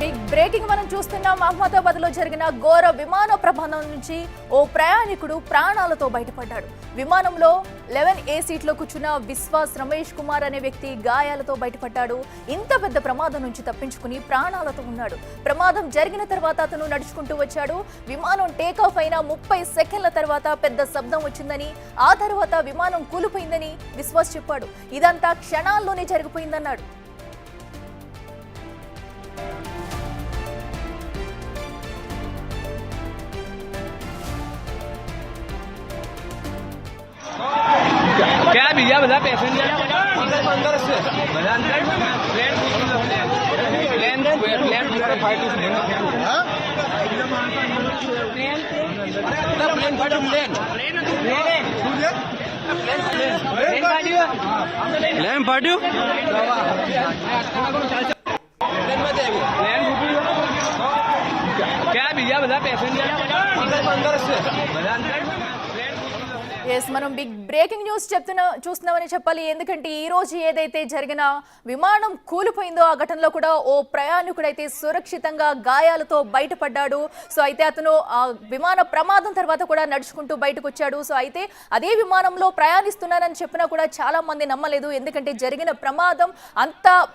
Big breaking మనం చూస్తున్నాం. అహ్మదాబాద్ లో జరిగిన ఘోర విమాన ప్రమాదం నుంచి ఓ ప్రయాణికుడు ప్రాణాలతో బయటపడ్డాడు. విమానంలో 11A సీట్లో కూర్చున్న విశ్వాస్ రమేష్ కుమార్ అనే వ్యక్తి గాయాలతో బయటపడ్డాడు. ఇంత పెద్ద ప్రమాదం నుంచి తప్పించుకుని ప్రాణాలతో ఉన్నాడు. ప్రమాదం జరిగిన తర్వాత అతను నడుచుకుంటూ వచ్చాడు. విమానం టేకాఫ్ అయిన 30 సెకండ్ల తర్వాత పెద్ద శబ్దం వచ్చిందని, ఆ తర్వాత విమానం కూలిపోయిందని విశ్వాస్ చెప్పాడు. ఇదంతా క్షణాల్లోనే జరిగిపోయిందన్నాడు. क्या भैया बता पैसेंजर अंदर से प्लेन पार्टी क्या भैया बता पैसेंजर अंदर से మనం బిగ్ బ్రేకింగ్ న్యూస్ చూస్తున్నామని చెప్పాలి. ఎందుకంటే ఈ రోజు ఏదైతే జరిగిన విమానం కూలిపోయిందో ఆ ఘటనలో కూడా ఓ ప్రయాణికుడైతే సురక్షితంగా గాయాలతో బయటపడ్డాడు. సో అయితే అతను ఆ విమాన ప్రమాదం తర్వాత కూడా నడుచుకుంటూ బయటకు వచ్చాడు. సో అయితే అదే విమానంలో ప్రయాణిస్తున్నానని చెప్పినా కూడా చాలా మంది నమ్మలేదు. ఎందుకంటే జరిగిన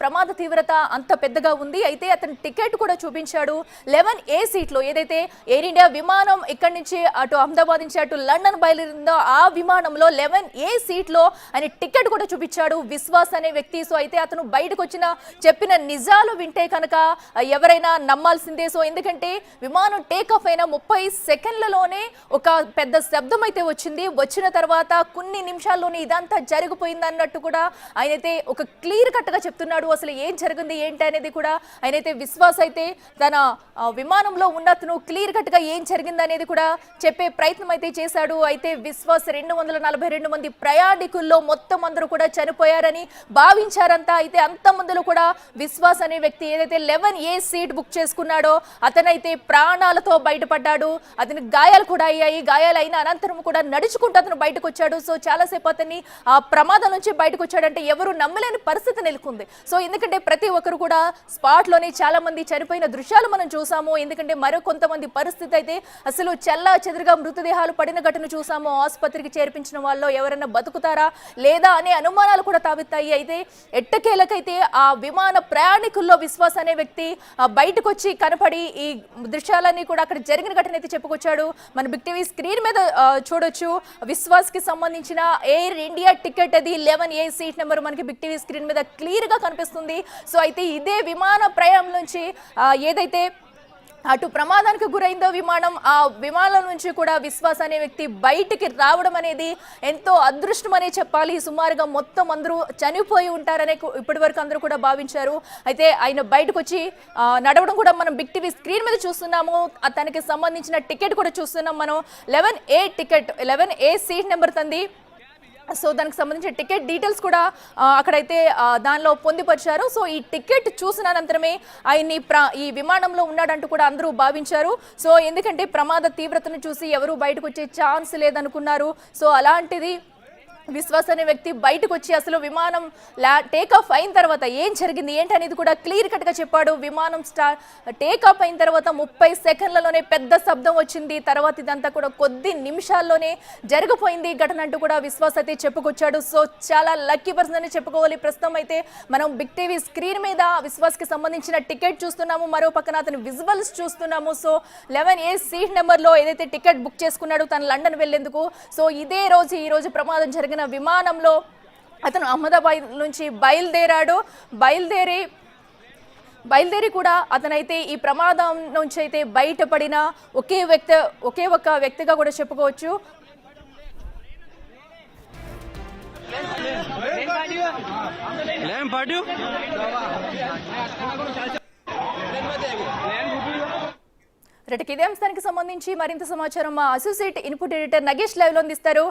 ప్రమాద తీవ్రత అంత పెద్దగా ఉంది. అయితే అతను టికెట్ కూడా చూపించాడు. 11A సీట్లో ఏదైతే ఎయిర్ ఇండియా విమానం ఇక్కడి నుంచి అటు అహ్మదాబాద్ నుంచి అటు లండన్ బయలుదేరిందో ఆ విమానంలో 11A సీట్లో ఆయన టికెట్ కూడా చూపించాడు విశ్వాస్ అనే వ్యక్తి. సో అయితే అతను బయటకు వచ్చిన చెప్పిన నిజాలు వింటే కనుక ఎవరైనా నమ్మాల్సిందే. సో ఎందుకంటే విమానం టేకాఫ్ అయిన 30 సెకండ్లలోనే ఒక పెద్ద శబ్దం అయితే వచ్చింది. వచ్చిన తర్వాత కొన్ని నిమిషాల్లోనే ఇదంతా జరిగిపోయింది అన్నట్టు కూడా ఆయనైతే ఒక క్లియర్ కట్ గా చెప్తున్నాడు. అసలు ఏం జరిగింది ఏంటి అనేది కూడా ఆయనైతే విశ్వాస్ అయితే తన విమానంలో ఉన్నతను క్లియర్ కట్ గా ఏం జరిగింది అనేది కూడా చెప్పే ప్రయత్నం అయితే చేశాడు. అయితే విశ్వాస్ 242 మంది ప్రయాణికుల్లో మొత్తం అందరూ కూడా చనిపోయారని భావించారంతా. అయితే అంత మందిలో కూడా విశ్వాస్ అనే వ్యక్తి ఏదైతే 11A సీట్ బుక్ చేసుకున్నాడో అతనైతే ప్రాణాలతో బయటపడ్డాడు. అతనికి గాయాలు కూడా అయ్యాయి. గాయాలు అయిన అనంతరం కూడా నడుచుకుంటూ అతను బయటకు వచ్చాడు. సో చాలాసేపు అతన్ని ఆ ప్రమాదం నుంచి బయటకు వచ్చాడంటే ఎవరు నమ్మలేని పరిస్థితి నెలకొంది. సో ఎందుకంటే ప్రతి ఒక్కరు కూడా స్పాట్ లోనే చాలా మంది చనిపోయిన దృశ్యాలు మనం చూసాము. ఎందుకంటే మరో కొంతమంది పరిస్థితి అయితే అసలు చెల్లా చెదురుగా మృతదేహాలు పడిన ఘటన చూసాము. ఆసుపత్రికి చేర్పించిన వాళ్ళు ఎవరైనా బతుకుతారా లేదా అనే అనుమానాలు కూడా తావెత్తాయి. అయితే ఎట్టకేలకైతే ఆ విమాన ప్రయాణికుల్లో విశ్వాస్ అనే వ్యక్తి బయటకు వచ్చి కనపడి ఈ దృశ్యాలన్నీ కూడా అక్కడ జరిగిన ఘటన అయితే చెప్పుకొచ్చాడు. మన బిగ్ టీవీ స్క్రీన్ మీద చూడొచ్చు. విశ్వాస్ కి సంబంధించిన ఎయిర్ ఇండియా టికెట్ అది 11A సీట్ నెంబర్ మనకి బిగ్ టీవీ స్క్రీన్ మీద క్లియర్ గా కనిపిస్తుంది. సో అయితే ఇదే విమాన ప్రయాణం నుంచి ఏదైతే అటు ప్రమాదానికి గురైందో విమానం, ఆ విమానం నుంచి కూడా విశ్వాస్ అనే వ్యక్తి బయటికి రావడం అనేది ఎంతో అదృష్టం అనే చెప్పాలి. సుమారుగా మొత్తం అందరూ చనిపోయి ఉంటారనే ఇప్పటి వరకు అందరూ కూడా భావించారు. అయితే ఆయన బయటకు వచ్చి నడవడం కూడా మనం బిగ్ టీవీ స్క్రీన్ మీద చూస్తున్నాము. తనకి సంబంధించిన టికెట్ కూడా చూస్తున్నాం మనం. 11A ticket 11A seat number తంది. సో దానికి సంబంధించిన టికెట్ డీటెయిల్స్ కూడా అక్కడైతే దానిలో పొందుపరిచారు. సో ఈ టికెట్ చూసిన అనంతరమే ఆయన్ని ఈ విమానంలో ఉన్నాడంటూ కూడా అందరూ భావించారు. సో ఎందుకంటే ప్రమాద తీవ్రతను చూసి ఎవరు బయటకు వచ్చే ఛాన్స్ లేదనుకున్నారు. సో అలాంటిది విశ్వాస్ అనే వ్యక్తి బయటకు వచ్చి అసలు విమానం టేకాఫ్ అయిన తర్వాత ఏం జరిగింది ఏంటి అనేది కూడా క్లియర్ కట్ గా చెప్పాడు. విమానం టేకాఫ్ అయిన తర్వాత 30 సెకండ్లలోనే పెద్ద శబ్దం వచ్చింది. తర్వాత ఇదంతా కూడా కొద్ది నిమిషాల్లోనే జరిగిపోయింది ఘటన అంటూ కూడా విశ్వాస్ అయితే చెప్పుకొచ్చాడు. సో చాలా లక్కీ పర్సన్ అని చెప్పుకోవాలి. ప్రస్తుతం అయితే మనం బిగ్ టీవీ స్క్రీన్ మీద విశ్వాస్ కి సంబంధించిన టికెట్ చూస్తున్నాము. మరో పక్కన అతని విజువల్స్ చూస్తున్నాము. సో 11A సీట్ నెంబర్ లో ఏదైతే టికెట్ బుక్ చేసుకున్నాడో తను లండన్ వెళ్లేందుకు. సో ఇదే రోజు ఈ రోజు ప్రమాదం జరిగిన విమానంలో అతను అహ్మదాబాద్ నుంచి బయలుదేరి కూడా అతనైతే ఈ ప్రమాదం నుంచి అయితే బయటపడిన ఒకే ఒక్క వ్యక్తిగా కూడా చెప్పుకోవచ్చు. ఇదే అంశానికి సంబంధించి మరింత సమాచారం మా associate input editor Nagesh live లో అందిస్తారు.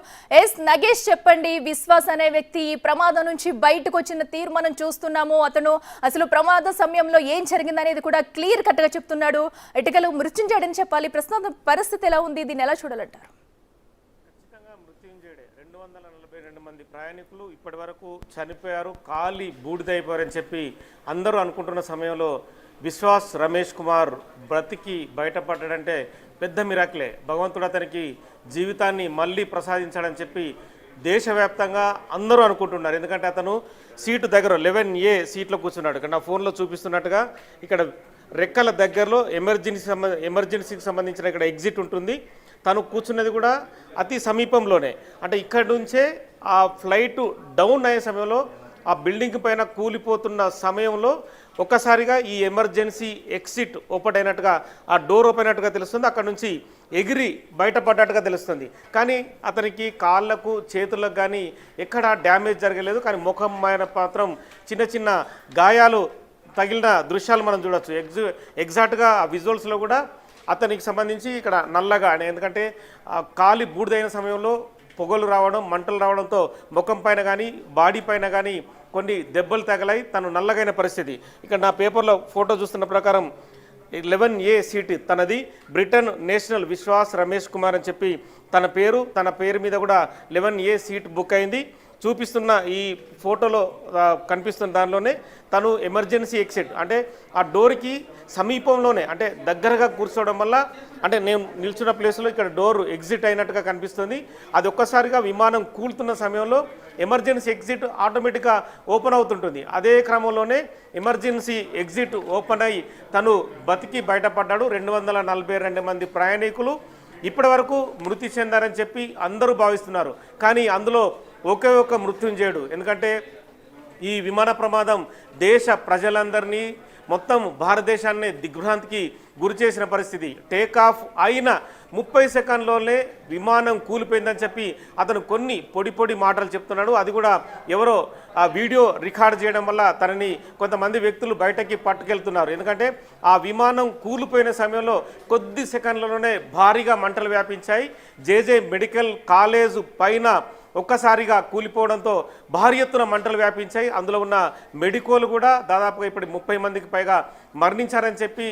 నగేష్, చెప్పండి, విశ్వాస్ అనే వ్యక్తి ఈ ప్రమాదం నుంచి బయటకు వచ్చిన తీరు మనం చూస్తున్నాము. అతను అసలు ప్రమాద సమయంలో ఏం జరిగింది అనేది కూడా క్లియర్ కట్ గా చెప్తున్నాడు. ఎటుకలు మృత్యుంజయుడని చెప్పాలి. ప్రస్తుతం పరిస్థితి ఎలా ఉంది, దీన్ని ఎలా చూడాలంటారు? ఖచ్చితంగా మృత్యుంజయుడే. 242 మంది ప్రయాణికులు ఇప్పటి వరకు చనిపోయారు, కాలి బూడిదైపోయారని చెప్పి అందరూ అనుకుంటున్న సమయంలో విశ్వాస్ రమేష్ కుమార్ బ్రతికి బయటపడ్డాడంటే పెద్ద మిరాకిలే. భగవంతుడు అతనికి జీవితాన్ని మళ్ళీ ప్రసాదించాడని చెప్పి దేశవ్యాప్తంగా అందరూ అనుకుంటున్నారు. ఎందుకంటే అతను సీటు దగ్గర 11A సీట్లో కూర్చున్నాడు. ఇక్కడ నా ఫోన్లో చూపిస్తున్నట్టుగా ఇక్కడ రెక్కల దగ్గరలో ఎమర్జెన్సీకి సంబంధించిన ఇక్కడ ఎగ్జిట్ ఉంటుంది. తను కూర్చున్నది కూడా అతి సమీపంలోనే. అంటే ఇక్కడ నుంచే ఆ ఫ్లైట్ డౌన్ అయ్యే సమయంలో ఆ బిల్డింగ్ పైన కూలిపోతున్న సమయంలో ఒక్కసారిగా ఈ ఎమర్జెన్సీ ఎగ్జిట్ ఓపెన్ అయినట్టుగా, ఆ డోర్ ఓపెన్ అయినట్టుగా తెలుస్తుంది. అక్కడ నుంచి ఎగిరి బయటపడ్డట్టుగా తెలుస్తుంది. కానీ అతనికి కాళ్ళకు చేతులకు కానీ ఎక్కడ డ్యామేజ్ జరగలేదు. కానీ ముఖం పైన మాత్రం చిన్న చిన్న గాయాలు తగిలిన దృశ్యాలు మనం చూడొచ్చు. ఎగ్జాక్ట్గా ఆ విజువల్స్లో కూడా అతనికి సంబంధించి ఇక్కడ నల్లగా, ఎందుకంటే కాలి బూడిదైన సమయంలో పొగలు రావడం, మంటలు రావడంతో ముఖం పైన కానీ బాడీ పైన కానీ కొన్ని దెబ్బలు తగలాయి. తను నల్లగైన పరిస్థితి. ఇక్కడ నా పేపర్లో ఫోటో చూస్తున్న ప్రకారం 11A సీట్ తనది. బ్రిటన్ నేషనల్ విశ్వాస్ రమేష్ కుమార్ అని చెప్పి తన పేరు మీద కూడా 11A సీట్ బుక్ అయింది. చూపిస్తున్న ఈ ఫోటోలో కనిపిస్తున్న దానిలోనే తను ఎమర్జెన్సీ ఎగ్జిట్ అంటే ఆ డోర్కి సమీపంలోనే, అంటే దగ్గరగా కూర్చోవడం వల్ల, అంటే నేను నిల్చున్న ప్లేస్లో ఇక్కడ డోర్ ఎగ్జిట్ అయినట్టుగా కనిపిస్తుంది. అది ఒక్కసారిగా విమానం కూలుతున్న సమయంలో ఎమర్జెన్సీ ఎగ్జిట్ ఆటోమేటిక్గా ఓపెన్ అవుతుంటుంది. అదే క్రమంలోనే ఎమర్జెన్సీ ఎగ్జిట్ ఓపెన్ అయ్యి తను బతికి బయటపడ్డాడు. 242 మంది ప్రయాణికులు ఇప్పటి వరకు మృతి చెందారని చెప్పి అందరూ భావిస్తున్నారు. కానీ అందులో ఒకే ఒక మృత్యుంజయుడు. ఎందుకంటే ఈ విమాన ప్రమాదం దేశ ప్రజలందరినీ, మొత్తం భారతదేశాన్ని దిగ్భ్రాంతికి గురి చేసిన పరిస్థితి. టేకాఫ్ అయిన 30 సెకండ్లోనే విమానం కూలిపోయిందని చెప్పి అతను కొన్ని పొడి మాటలు చెప్తున్నాడు. అది కూడా ఎవరో ఆ వీడియో రికార్డ్ చేయడం వల్ల తనని కొంతమంది వ్యక్తులు బయటకి పట్టుకెళ్తున్నారు. ఎందుకంటే ఆ విమానం కూలిపోయిన సమయంలో కొద్ది సెకండ్లలోనే భారీగా మంటలు వ్యాపించాయి. జేజే మెడికల్ కాలేజ్ పైన ఒక్కసారిగా కూలిపోవడంతో భారీ ఎత్తున మంటలు వ్యాపించాయి. అందులో ఉన్న మెడికోలు కూడా దాదాపుగా ఇప్పుడు 30 మందికి పైగా మరణించారని చెప్పి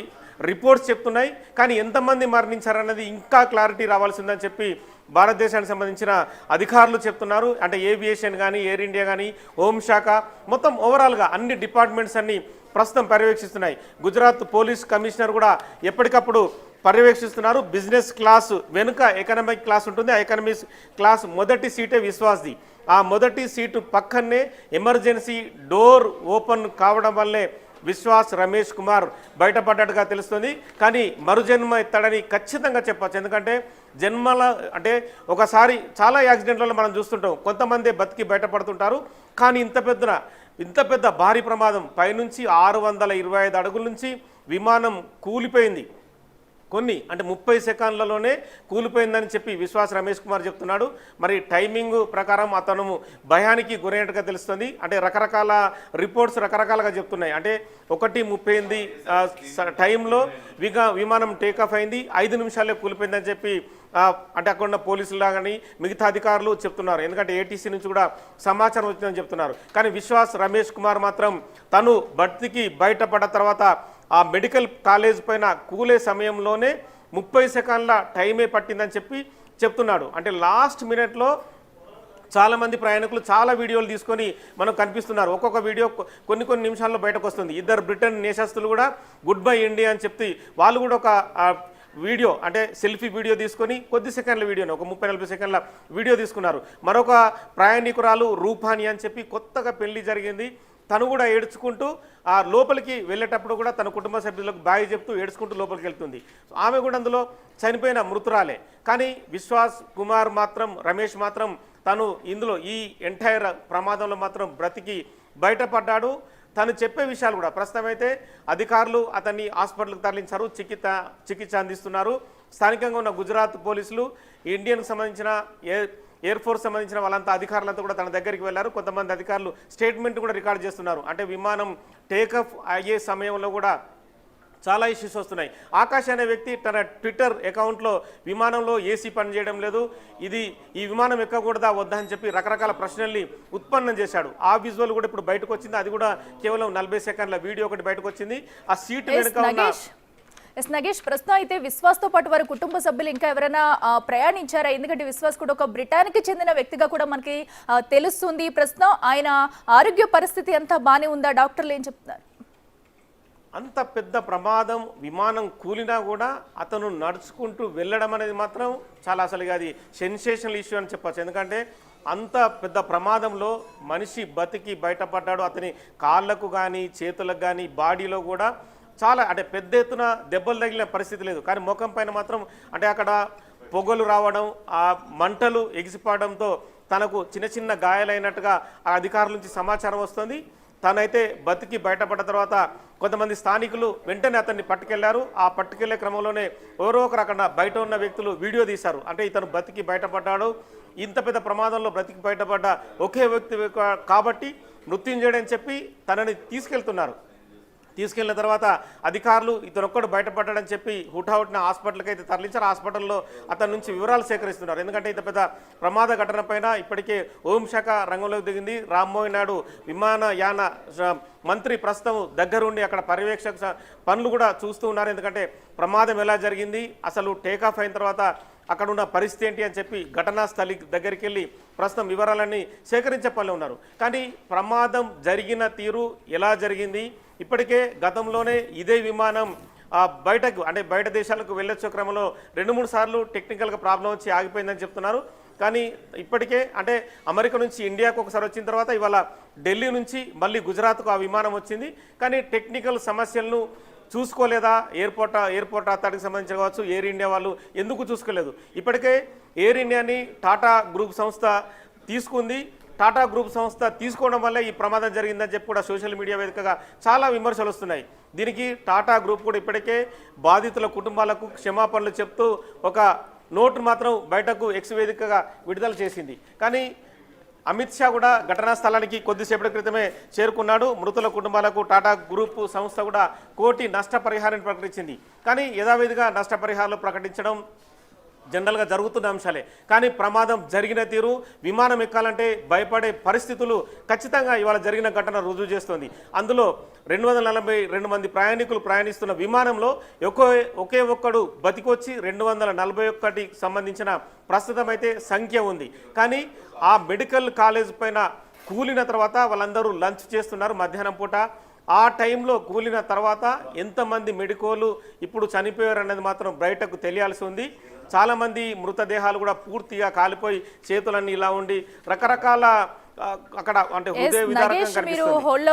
రిపోర్ట్స్ చెప్తున్నాయి. కానీ ఎంతమంది మరణించారన్నది ఇంకా క్లారిటీ రావాల్సిందని చెప్పి భారతదేశానికి సంబంధించిన అధికారులు చెప్తున్నారు. అంటే ఏవియేషన్ కానీ, ఎయిర్ ఇండియా కానీ, హోంశాఖ, మొత్తం ఓవరాల్గా అన్ని డిపార్ట్మెంట్స్ అన్ని ప్రస్తుతం పర్యవేక్షిస్తున్నాయి. గుజరాత్ పోలీస్ కమిషనర్ కూడా ఎప్పటికప్పుడు పర్యవేక్షిస్తున్నారు. బిజినెస్ క్లాస్ వెనుక ఎకనామిక్ క్లాస్ ఉంటుంది. ఆ ఎకనామిక్ క్లాస్ మొదటి సీటే విశ్వాస్ది. ఆ మొదటి సీటు పక్కనే ఎమర్జెన్సీ డోర్ ఓపెన్ కావడం వల్లే విశ్వాస్ రమేష్ కుమార్ బయటపడ్డట్టుగా తెలుస్తుంది. కానీ మరుజన్మ ఎత్తాడని ఖచ్చితంగా చెప్పచ్చు. ఎందుకంటే అంటే ఒకసారి చాలా యాక్సిడెంట్లలో మనం చూస్తుంటాం, కొంతమంది బతికి బయటపడుతుంటారు. కానీ ఇంత పెద్ద భారీ ప్రమాదం, పైనుంచి 625 అడుగుల నుంచి విమానం కూలిపోయింది. అంటే 30 సెకండ్లలోనే కూలిపోయిందని చెప్పి విశ్వాస్ రమేష్ కుమార్ చెప్తున్నాడు. మరి టైమింగ్ ప్రకారం అతను భయానికి గురైనట్టుగా తెలుస్తుంది. అంటే రకరకాల రిపోర్ట్స్ రకరకాలుగా చెప్తున్నాయి. అంటే 1:38 టైంలో విమానం టేకాఫ్ అయింది, 5 నిమిషాలే కూలిపోయిందని చెప్పి అంటే అక్కడ ఉన్న పోలీసులు కానీ మిగతా అధికారులు చెప్తున్నారు. ఎందుకంటే ఏటీసీ నుంచి కూడా సమాచారం వచ్చిందని చెప్తున్నారు. కానీ విశ్వాస్ రమేష్ కుమార్ మాత్రం తను బతికి బయటపడ్డ తర్వాత ఆ మెడికల్ కాలేజ్ పైన కూలే సమయంలోనే 30 సెకండ్ల టైమే పట్టిందని చెప్పి చెప్తున్నాడు. అంటే లాస్ట్ మినిట్లో చాలామంది ప్రయాణికులు చాలా వీడియోలు తీసుకొని మనకు కనిపిస్తున్నారు. ఒక్కొక్క వీడియో కొన్ని నిమిషాల్లో బయటకు వస్తుంది. 2 బ్రిటన్ నేషస్తులు కూడా గుడ్ బై ఇండియా అని చెప్పి వాళ్ళు కూడా ఒక వీడియో, అంటే సెల్ఫీ వీడియో తీసుకొని కొద్ది సెకండ్ల వీడియోని, ఒక 30-40 సెకండ్ల వీడియో తీసుకున్నారు. మరొక ప్రయాణికురాలు రూపాని అని చెప్పి కొత్తగా పెళ్లి జరిగింది. తను కూడా ఏడ్చుకుంటూ ఆ లోపలికి వెళ్ళేటప్పుడు కూడా తన కుటుంబ సభ్యులకు బాయ్ చెప్తూ ఏడ్చుకుంటూ లోపలికి వెళ్తుంది. ఆమె కూడా అందులో చనిపోయిన మృతురాలే. కానీ విశ్వాస్ కుమార్ మాత్రం, రమేష్ మాత్రం తను ఇందులో ఈ ఎంటైర్ ప్రమాదంలో మాత్రం బ్రతికి బయటపడ్డాడు. తను చెప్పే విషయాలు కూడా ప్రస్తుతం అయితే అధికారులు అతన్ని హాస్పిటల్కి తరలించారు, చికిత్స అందిస్తున్నారు. స్థానికంగా ఉన్న గుజరాత్ పోలీసులు, ఇండియన్కి సంబంధించిన ఎయిర్ ఫోర్స్ సంబంధించిన వాళ్ళంతా అధికారులంతా కూడా తన దగ్గరికి వెళ్ళారు. కొంతమంది అధికారులు స్టేట్మెంట్ కూడా రికార్డ్ చేస్తున్నారు. అంటే విమానం టేకఫ్ అయ్యే సమయంలో కూడా చాలా ఇష్యూస్ వస్తున్నాయి. ఆకాష్ అనే వ్యక్తి తన ట్విట్టర్ అకౌంట్లో విమానంలో ఏసీ పనిచేయడం లేదు, ఈ విమానం ఎక్కకూడదా వద్దా అని చెప్పి రకరకాల ప్రశ్నల్ని ఉత్పన్నం చేశాడు. ఆ విజువల్ కూడా ఇప్పుడు బయటకు వచ్చింది. అది కూడా కేవలం 40 సెకండ్ల వీడియో ఒకటి బయటకు వచ్చింది. ఆ సీటు వెనుక ఉన్న ఎస్ నగేష్, ప్రస్తుతం అయితే విశ్వాస్తో పాటు వారి కుటుంబ సభ్యులు ఇంకా ఎవరైనా ప్రయాణించారా? ఎందుకంటే విశ్వాస్ కూడా ఒక బ్రిటన్కి చెందిన వ్యక్తిగా కూడా మనకి తెలుస్తుంది. ప్రస్తుతం ఆయన ఆరోగ్య పరిస్థితి అంతా బాగానే ఉందా? డాక్టర్లు ఏం చెప్తున్నారు? అంత పెద్ద ప్రమాదం, విమానం కూలినా కూడా అతను నడుచుకుంటూ వెళ్ళడం అనేది మాత్రం చాలా అసలుగా అది సెన్సేషనల్ ఇష్యూ అని చెప్పచ్చు. ఎందుకంటే అంత పెద్ద ప్రమాదంలో మనిషి బతికి బయటపడ్డాడు. అతని కాళ్ళకు కానీ చేతులకు కానీ బాడీలో కూడా చాలా అంటే పెద్ద ఎత్తున దెబ్బలు తగిలిన పరిస్థితి లేదు. కానీ ముఖం పైన మాత్రం అంటే అక్కడ పొగలు రావడం, ఆ మంటలు ఎగిసిపడంతో తనకు చిన్న చిన్న గాయాలైనట్టుగా ఆ అధికారుల నుంచి సమాచారం వస్తుంది. తనైతే బతికి బయటపడ్డ తర్వాత కొంతమంది స్థానికులు వెంటనే అతన్ని పట్టుకెళ్లారు. ఆ పట్టుకెళ్లే క్రమంలోనే ఎవరో ఒకరు అక్కడ బయట ఉన్న వ్యక్తులు వీడియో తీశారు. అంటే ఇతను బతికి బయటపడ్డాడు, ఇంత పెద్ద ప్రమాదంలో బ్రతికి బయటపడ్డ ఒకే వ్యక్తి కాబట్టి మృత్యుంజయుడు అని చెప్పి తనని తీసుకెళ్తున్నారు. తీసుకెళ్లిన తర్వాత అధికారులు ఇతను ఒక్కడు బయటపడ్డాడని చెప్పి హుటాహుటిన హాస్పిటల్కి అయితే తరలించారు. హాస్పిటల్లో అతని నుంచి వివరాలు సేకరిస్తున్నారు. ఎందుకంటే ఇంత పెద్ద ప్రమాద ఘటన పైన ఇప్పటికే హోంశాఖ రంగంలోకి దిగింది. రామ్మోహన్ నాయుడు విమానయాన మంత్రి ప్రస్తుతం దగ్గరుండి అక్కడ పర్యవేక్షక పనులు కూడా చూస్తూ ఉన్నారు. ఎందుకంటే ప్రమాదం ఎలా జరిగింది, అసలు టేకాఫ్ అయిన తర్వాత అక్కడ ఉన్న పరిస్థితి ఏంటి అని చెప్పి ఘటనా స్థలి దగ్గరికి వెళ్ళి ప్రస్తుతం వివరాలన్నీ సేకరించే పనిలో ఉన్నారు. కానీ ప్రమాదం జరిగిన తీరు ఎలా జరిగింది, ఇప్పటికే గతంలోనే ఇదే విమానం బయటకు అంటే బయట దేశాలకు వెళ్ళొచ్చే క్రమంలో 2-3 సార్లు టెక్నికల్గా ప్రాబ్లం వచ్చి ఆగిపోయిందని చెప్తున్నారు. కానీ ఇప్పటికే అంటే అమెరికా నుంచి ఇండియాకు ఒకసారి వచ్చిన తర్వాత ఇవాళ ఢిల్లీ నుంచి మళ్ళీ గుజరాత్కు ఆ విమానం వచ్చింది. కానీ టెక్నికల్ సమస్యలను చూసుకోలేదా ఎయిర్పోర్ట్ అథారిటీకి సంబంధించి కావచ్చు, ఎయిర్ ఇండియా వాళ్ళు ఎందుకు చూసుకోలేదు? ఇప్పటికే ఎయిర్ ఇండియాని టాటా గ్రూప్ సంస్థ తీసుకుంది. టాటా గ్రూప్ సంస్థ తీసుకోవడం వల్ల ఈ ప్రమాదం జరిగిందని చెప్పి కూడా సోషల్ మీడియా వేదికగా చాలా విమర్శలు వస్తున్నాయి. దీనికి టాటా గ్రూప్ కూడా ఇప్పటికే బాధితుల కుటుంబాలకు క్షమాపణలు చెప్తూ ఒక నోటు మాత్రం బయటకు ఎక్స్ వేదికగా విడుదల చేసింది. కానీ అమిత్ షా కూడా ఘటనా స్థలానికి కొద్దిసేపటి క్రితమే చేరుకున్నాడు. మృతుల కుటుంబాలకు టాటా గ్రూప్ సంస్థ కూడా 1 కోటి నష్టపరిహారాన్ని ప్రకటించింది. కానీ యథావిధిగా నష్టపరిహారాలు ప్రకటించడం జనరల్గా జరుగుతున్న అంశాలే. కానీ ప్రమాదం జరిగిన తీరు, విమానం ఎక్కాలంటే భయపడే పరిస్థితులు ఖచ్చితంగా ఇవాళ జరిగిన ఘటన రుజువు చేస్తోంది. అందులో 242 మంది ప్రయాణికులు ప్రయాణిస్తున్న విమానంలో ఒకే ఒక్కడు బతికొచ్చి 241 సంబంధించిన ప్రస్తుతం అయితే సంఖ్య ఉంది. కానీ ఆ మెడికల్ కాలేజ్ పైన కూలిన తర్వాత వాళ్ళందరూ లంచ్ చేస్తున్నారు మధ్యాహ్నం పూట. ఆ టైంలో కూలిన తర్వాత ఎంతమంది మెడికోలు ఇప్పుడు చనిపోయారు అనేది మాత్రం బయటకు తెలియాల్సి ఉంది. చాలామంది మృతదేహాలు కూడా పూర్తిగా కాలిపోయి చేతులన్నీ ఇలా ఉండి రకరకాల అక్కడ అంటే హృదయ విదారకం కనిపిస్తుంది.